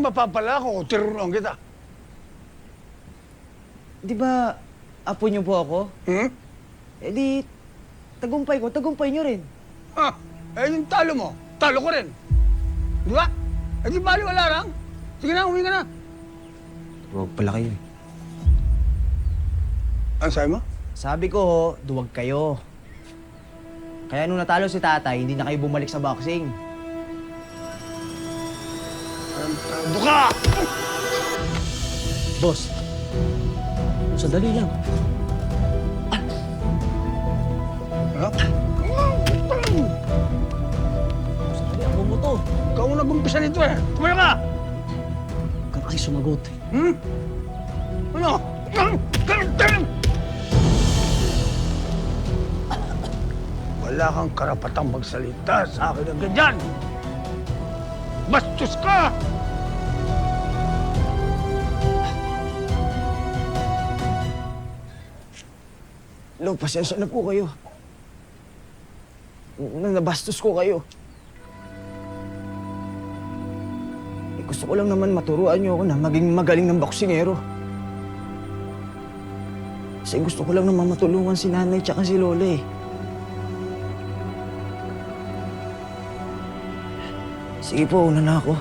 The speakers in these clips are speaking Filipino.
mapapala ko kung tinuruan kita. Di ba, apo niyo po ako? Hmm? Eh di, tagumpay ko, tagumpay niyo rin. Ha? Eh, yung talo mo, talo ko rin. Di ba? Eh, di bali wala lang. Sige na, uwi ka na. Huwag pala kayo eh. Ano sabi mo? Sabi ko ho, duwag kayo. Kaya nung natalo si tatay, hindi na kayo bumalik sa boxing. Tarantado ka! Boss, sandali lang. Ha? Sandali, ako mo to. Ikaw ang nag-umpisa nito eh. Tumayo ka! Huwag ka kasi sumagot. Hmm? Ano? Wala kang karapatang magsalita sa akin ng ganyan! Bastos ka! Lo, pasensya na po kayo. Nabastos ko kayo. Eh, gusto ko lang naman maturuan niyo ako na maging magaling ng boksingero. Kasi gusto ko lang naman matulungan si nanay tsaka si lola eh. Sige po, una na ako.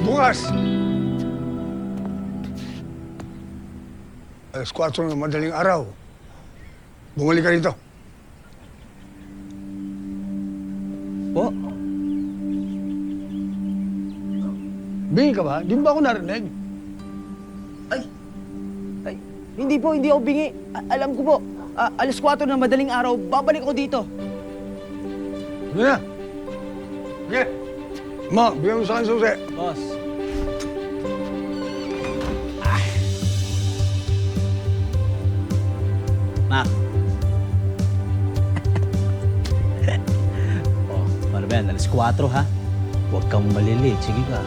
Bukas! Alas 4 ng madaling araw. Bumalik ka rito. Po? Bingi ka ba? Di ba ako narinig? Ay, hindi po, hindi ako bingi. Alam ko po, alas 4 ng madaling araw, babalik ako dito. Sige na. Sige. Ma, bigyan mo sa akin susi. Boss. Mac. Oh, paano ba yan? Alas 4 ha? Huwag kang malilate. Sige ka.